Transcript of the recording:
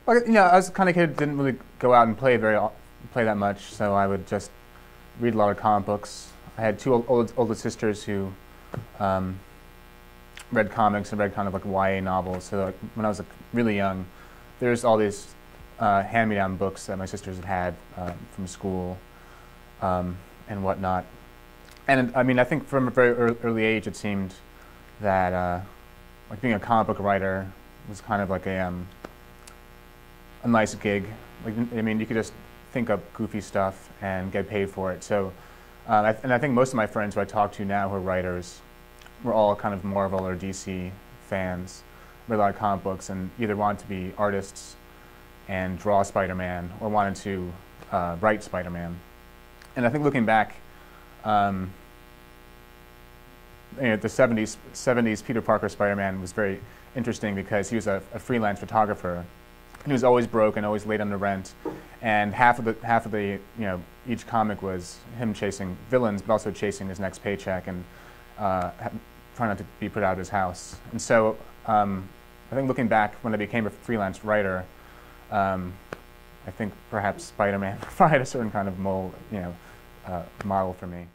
Well, you know, I was the kind of kid who didn't really go out and play that much, so I would just read a lot of comic books. I had two older sisters who read comics and read kind of like YA novels. So like, when I was like, really young, there's all these hand-me-down books that my sisters had from school and whatnot. And I mean, I think from a very early age, it seemed that like being a comic book writer was kind of like a nice gig. Like, I mean, you could just think up goofy stuff and get paid for it. So, and I think most of my friends who I talk to now who are writers were all kind of Marvel or DC fans, read a lot of comic books, and either wanted to be artists and draw Spider-Man or wanted to write Spider-Man. And I think looking back, you know, the 70s Peter Parker Spider-Man was very interesting because he was a freelance photographer. And he was always broke and always late on the rent. And half of the you know, each comic was him chasing villains, but also chasing his next paycheck and trying not to be put out of his house. And so I think looking back, when I became a freelance writer, I think perhaps Spider-Man provided a certain kind of mold, you know, model for me.